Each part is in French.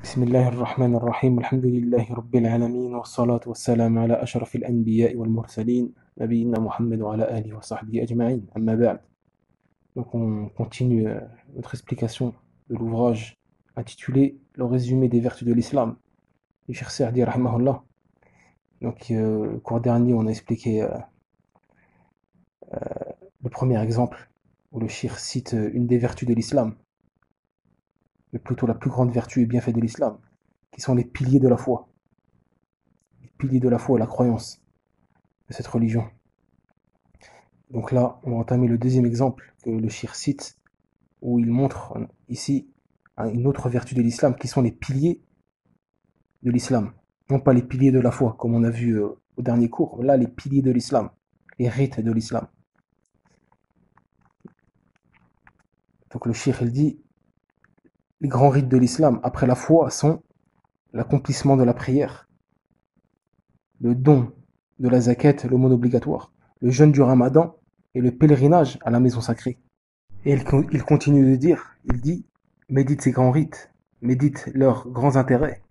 بسم الله الرحمن الرحيم الحمد لله رب العالمين والصلاة والسلام على أشرف الأنبياء والمرسلين نبينا محمد وعلى آله وصحبه أجمعين أما بعد. Donc on continue notre explication de l'ouvrage intitulé Le résumé des vertus de l'islam du Cheikh Saadi rahimahullah. Donc au cours dernier on a expliqué le premier exemple où le Cheikh cite une des vertus de l'islam, mais plutôt la plus grande vertu et bienfait de l'islam, qui sont les piliers de la foi. Les piliers de la foi et la croyance de cette religion. Donc là, on va entamer le deuxième exemple que le Cheikh cite, où il montre ici une autre vertu de l'islam, qui sont les piliers de l'islam. Non pas les piliers de la foi, comme on a vu au dernier cours, là les piliers de l'islam, les rites de l'islam. Donc le Cheikh il dit, les grands rites de l'islam après la foi sont l'accomplissement de la prière, le don de la zakat, l'aumône obligatoire, le jeûne du ramadan et le pèlerinage à la maison sacrée. Et il continue de dire, il dit, médite ces grands rites, médite leurs grands intérêts,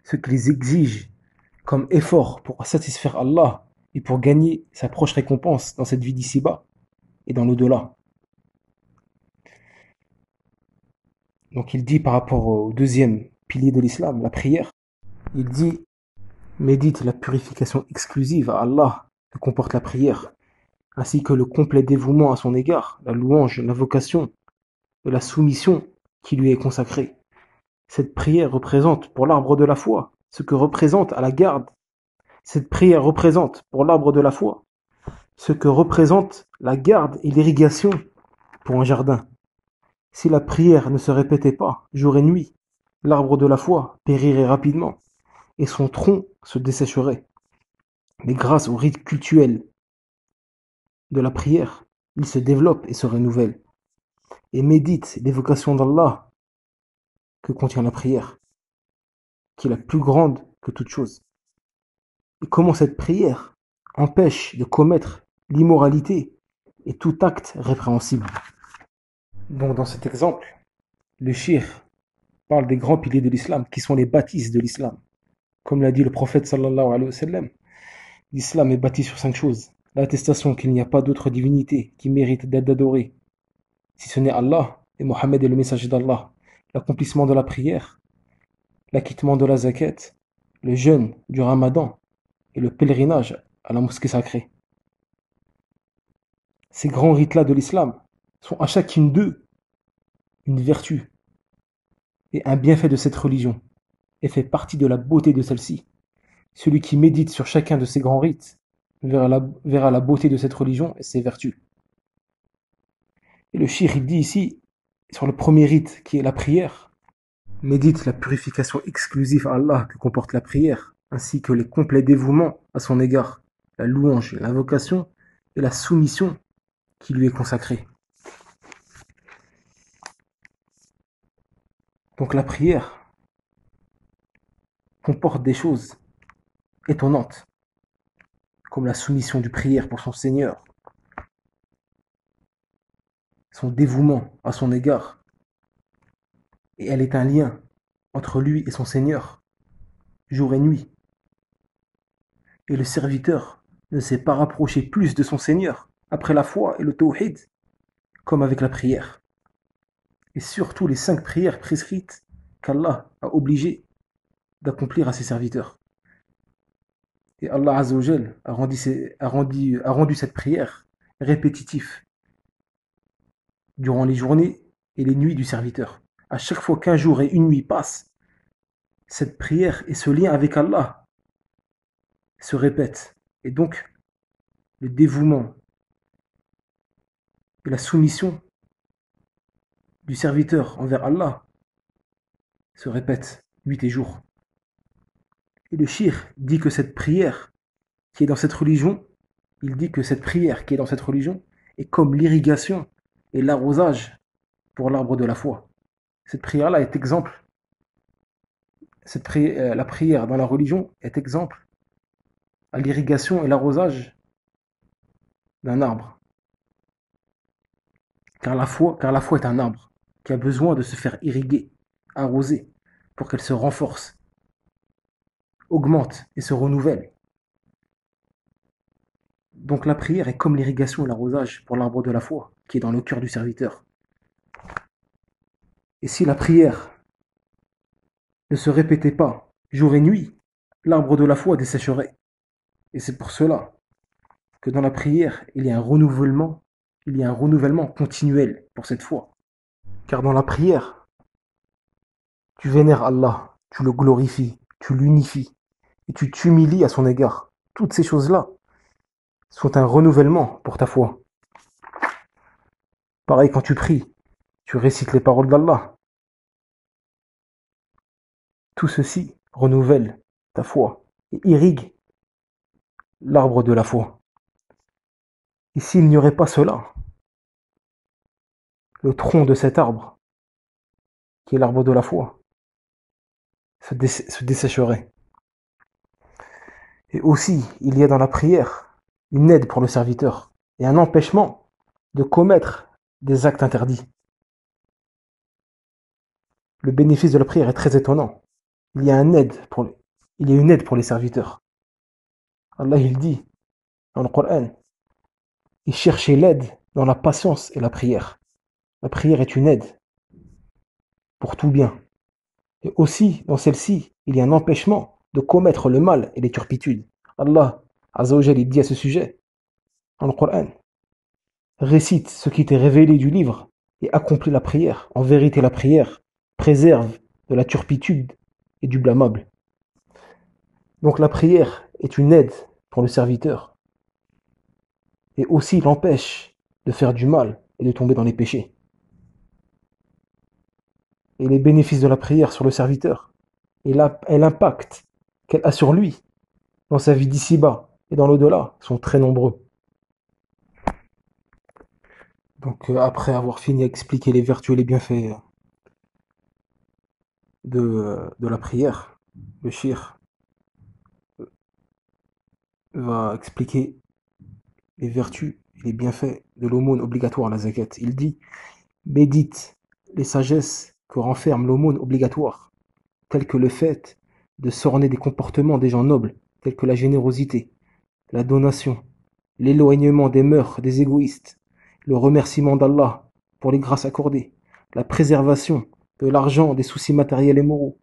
ce qu'ils exigent comme effort pour satisfaire Allah et pour gagner sa proche récompense dans cette vie d'ici-bas et dans l'au-delà. Donc il dit par rapport au deuxième pilier de l'islam, la prière, il dit, médite la purification exclusive à Allah que comporte la prière, ainsi que le complet dévouement à son égard, la louange, l'invocation de la soumission qui lui est consacrée. Cette prière représente pour l'arbre de la foi ce que représente à la garde. Cette prière représente pour l'arbre de la foi ce que représente la garde et l'irrigation pour un jardin. Si la prière ne se répétait pas jour et nuit, l'arbre de la foi périrait rapidement et son tronc se dessécherait. Mais grâce au rite cultuel de la prière, il se développe et se renouvelle et médite l'évocation d'Allah que contient la prière, qui est la plus grande que toute chose. Et comment cette prière empêche de commettre l'immoralité et tout acte répréhensible. Donc dans cet exemple, le cheikh parle des grands piliers de l'islam, qui sont les bâtisses de l'islam. Comme l'a dit le prophète sallallahu alayhi wa sallam, l'islam est bâti sur 5 choses. L'attestation qu'il n'y a pas d'autre divinité qui mérite d'être adorée, si ce n'est Allah, et Mohammed est le messager d'Allah. L'accomplissement de la prière, l'acquittement de la zakat, le jeûne du ramadan et le pèlerinage à la mosquée sacrée. Ces grands rites-là de l'islam sont à chacune d'eux une vertu et un bienfait de cette religion, et fait partie de la beauté de celle-ci. Celui qui médite sur chacun de ces grands rites verra la beauté de cette religion et ses vertus. Et le cheikh il dit ici, sur le premier rite qui est la prière, médite la purification exclusive à Allah que comporte la prière, ainsi que les complets dévouements à son égard, la louange, l'invocation et la soumission qui lui est consacrée. Donc la prière comporte des choses étonnantes, comme la soumission du prière pour son Seigneur, son dévouement à son égard, et elle est un lien entre lui et son Seigneur, jour et nuit. Et le serviteur ne s'est pas rapproché plus de son Seigneur après la foi et le tawhid, comme avec la prière. Et surtout les 5 prières prescrites qu'Allah a obligé d'accomplir à ses serviteurs. Et Allah Azza wa Jal a rendu cette prière répétitive durant les journées et les nuits du serviteur. À chaque fois qu'un jour et une nuit passent, cette prière et ce lien avec Allah se répètent. Et donc, le dévouement et la soumission du serviteur envers Allah se répètent nuit et jour. Et le cheikh dit que cette prière qui est dans cette religion, il dit que cette prière qui est dans cette religion est comme l'irrigation et l'arrosage pour l'arbre de la foi. Cette prière-là est exemple, la prière dans la religion est exemple à l'irrigation et l'arrosage d'un arbre. Car la foi est un arbre qui a besoin de se faire irriguer, arroser, pour qu'elle se renforce, augmente et se renouvelle. Donc la prière est comme l'irrigation et l'arrosage pour l'arbre de la foi qui est dans le cœur du serviteur. Et si la prière ne se répétait pas jour et nuit, l'arbre de la foi dessécherait. Et c'est pour cela que dans la prière, il y a un renouvellement continuel pour cette foi. Car dans la prière, tu vénères Allah, tu le glorifies, tu l'unifies et tu t'humilies à son égard. Toutes ces choses-là sont un renouvellement pour ta foi. Pareil quand tu pries, tu récites les paroles d'Allah. Tout ceci renouvelle ta foi et irrigue l'arbre de la foi. Et s'il n'y aurait pas cela, le tronc de cet arbre, qui est l'arbre de la foi, se dessécherait. Et aussi, il y a dans la prière une aide pour le serviteur et un empêchement de commettre des actes interdits. Le bénéfice de la prière est très étonnant. Il y a une aide pour les serviteurs. Allah il dit dans le Coran, et cherchez l'aide dans la patience et la prière. La prière est une aide pour tout bien. Et aussi, dans celle-ci, il y a un empêchement de commettre le mal et les turpitudes. Allah Azza wa Jal, il dit à ce sujet dans le Coran, récite ce qui t'est révélé du livre et accomplis la prière. En vérité, la prière préserve de la turpitude et du blâmable. Donc la prière est une aide pour le serviteur et aussi l'empêche de faire du mal et de tomber dans les péchés. Et les bénéfices de la prière sur le serviteur et l'impact qu'elle a sur lui dans sa vie d'ici-bas et dans l'au-delà sont très nombreux. Donc après avoir fini d'expliquer les vertus et les bienfaits de la prière, le shir va expliquer les vertus et les bienfaits de l'aumône obligatoire à la zakat. Il dit, médite les sagesses que renferme l'aumône obligatoire, telles que le fait de s'orner des comportements des gens nobles, tels que la générosité, la donation, l'éloignement des mœurs des égoïstes, le remerciement d'Allah pour les grâces accordées, la préservation de l'argent des soucis matériels et moraux,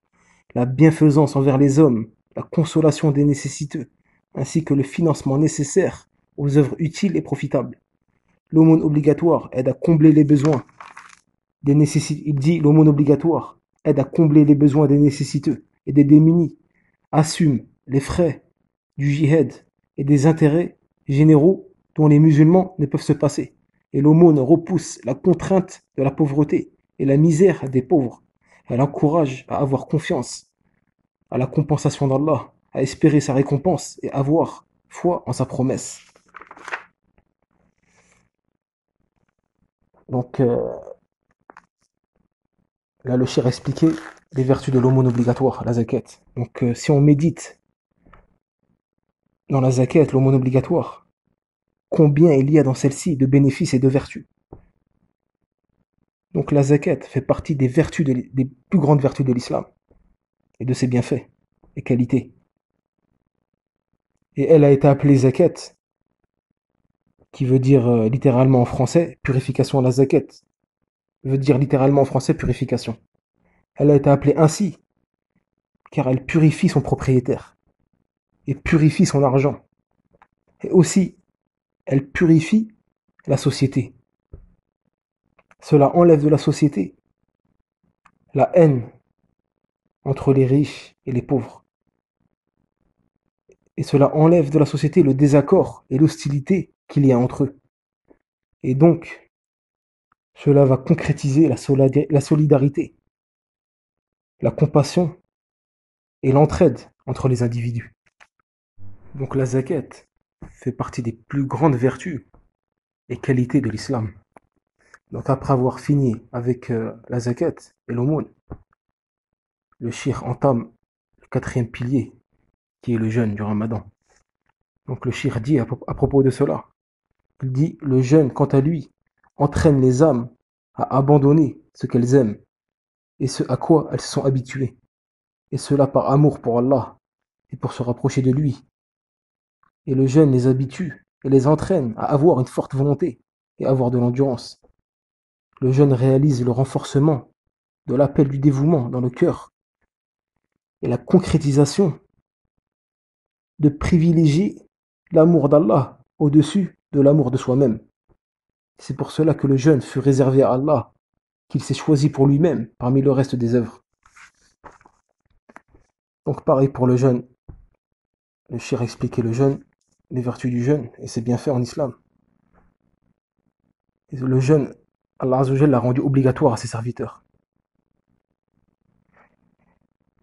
la bienfaisance envers les hommes, la consolation des nécessiteux, ainsi que le financement nécessaire aux œuvres utiles et profitables. L'aumône obligatoire aide à combler les besoins des nécessiteux. Il dit l'aumône obligatoire aide à combler les besoins des nécessiteux et des démunis, assume les frais du jihad et des intérêts généraux dont les musulmans ne peuvent se passer. Et l'aumône repousse la contrainte de la pauvreté et la misère des pauvres. Elle encourage à avoir confiance à la compensation d'Allah, à espérer sa récompense et avoir foi en sa promesse. Donc là, le shir a expliqué les vertus de l'aumône obligatoire, la zakat. Donc si on médite dans la zakat, l'aumône obligatoire, combien il y a dans celle-ci de bénéfices et de vertus. Donc la zakat fait partie des vertus, des plus grandes vertus de l'islam et de ses bienfaits et qualités. Et elle a été appelée zakat, qui veut dire littéralement en français purification. La zakat veut dire littéralement en français purification. Elle a été appelée ainsi car elle purifie son propriétaire et purifie son argent. Et aussi, elle purifie la société. Cela enlève de la société la haine entre les riches et les pauvres. Et cela enlève de la société le désaccord et l'hostilité qu'il y a entre eux. Et donc, cela va concrétiser la solidarité, la compassion et l'entraide entre les individus. Donc la zakat fait partie des plus grandes vertus et qualités de l'islam. Donc après avoir fini avec la zakat et l'aumône, le shir entame le quatrième pilier, qui est le jeûne du ramadan. Donc le shir dit à propos de cela, il dit, le jeûne, quant à lui, entraîne les âmes à abandonner ce qu'elles aiment et ce à quoi elles se sont habituées. et cela par amour pour Allah et pour se rapprocher de lui. Et le jeûne les habitue et les entraîne à avoir une forte volonté et à avoir de l'endurance. Le jeûne réalise le renforcement de l'appel du dévouement dans le cœur et la concrétisation de privilégier l'amour d'Allah au-dessus de l'amour de soi-même. C'est pour cela que le jeûne fut réservé à Allah, qu'il s'est choisi pour lui-même parmi le reste des œuvres. Donc pareil pour le jeûne. Le cheikh a expliqué le jeûne, les vertus du jeûne, et c'est bien fait en islam. Et le jeûne, Allah Azzawajal l'a rendu obligatoire à ses serviteurs.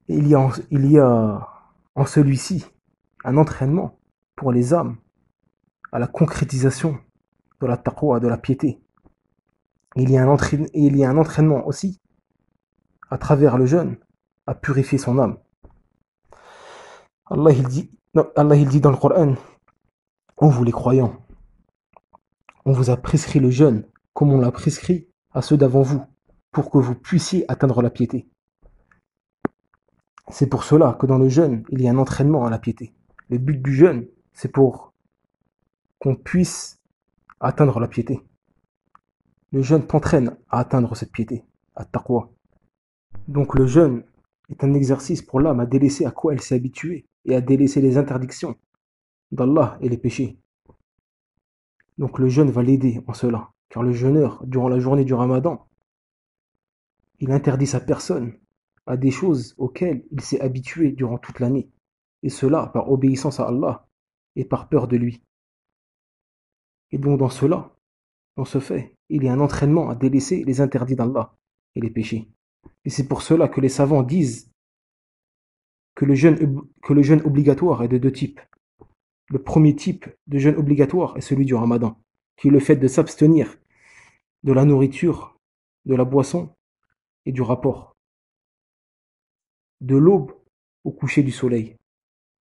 Et il y a en celui-ci un entraînement pour les âmes à la concrétisation de la taqwa, de la piété. Il y a un entraînement aussi à travers le jeûne à purifier son âme. Allah il dit dans le Coran: ô vous les croyants, on vous a prescrit le jeûne comme on l'a prescrit à ceux d'avant vous, pour que vous puissiez atteindre la piété. C'est pour cela que dans le jeûne, il y a un entraînement à la piété. Le but du jeûne, c'est pour qu'on puisse atteindre la piété. Le jeûne t'entraîne à atteindre cette piété, à taqwa. Donc le jeûne est un exercice pour l'âme à délaisser à quoi elle s'est habituée et à délaisser les interdictions d'Allah et les péchés. Donc le jeûne va l'aider en cela, car le jeûneur, durant la journée du Ramadan, il interdit sa personne à des choses auxquelles il s'est habitué durant toute l'année, et cela par obéissance à Allah et par peur de lui. Et donc dans ce fait, il y a un entraînement à délaisser les interdits d'Allah et les péchés. Et c'est pour cela que les savants disent que le jeûne obligatoire est de deux types. Le premier type de jeûne obligatoire est celui du Ramadan, qui est le fait de s'abstenir de la nourriture, de la boisson et du rapport, de l'aube au coucher du soleil,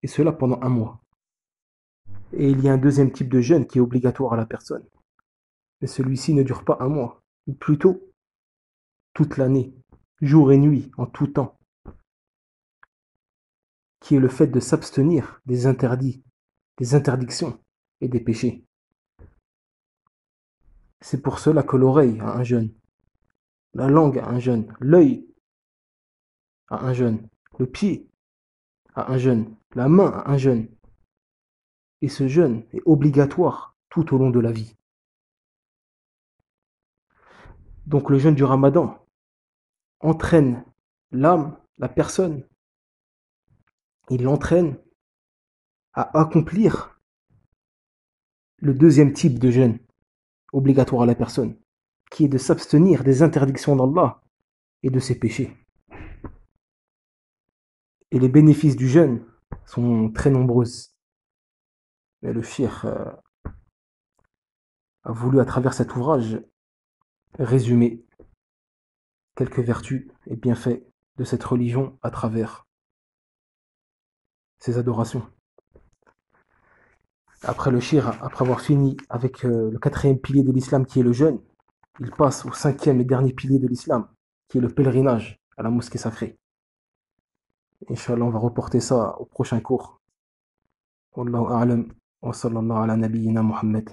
et cela pendant un mois. Et il y a un deuxième type de jeûne qui est obligatoire à la personne, mais celui-ci ne dure pas un mois, ou plutôt toute l'année, jour et nuit, en tout temps, qui est le fait de s'abstenir des interdits, des interdictions et des péchés. C'est pour cela que l'oreille a un jeûne, la langue a un jeûne, l'œil a un jeûne, le pied a un jeûne, la main a un jeûne. Et ce jeûne est obligatoire tout au long de la vie. Donc le jeûne du Ramadan entraîne l'âme, la personne, il l'entraîne à accomplir le deuxième type de jeûne obligatoire à la personne, qui est de s'abstenir des interdictions d'Allah et de ses péchés. Et les bénéfices du jeûne sont très nombreuses. Mais le cheikh a voulu, à travers cet ouvrage, résumer quelques vertus et bienfaits de cette religion à travers ses adorations. Après le cheikh, après avoir fini avec le quatrième pilier de l'islam qui est le jeûne, il passe au cinquième et dernier pilier de l'islam, qui est le pèlerinage à la mosquée sacrée. Inch'Allah, on va reporter ça au prochain cours. Wallahu a'lam wa sallallahu ala nabiyyina Muhammad.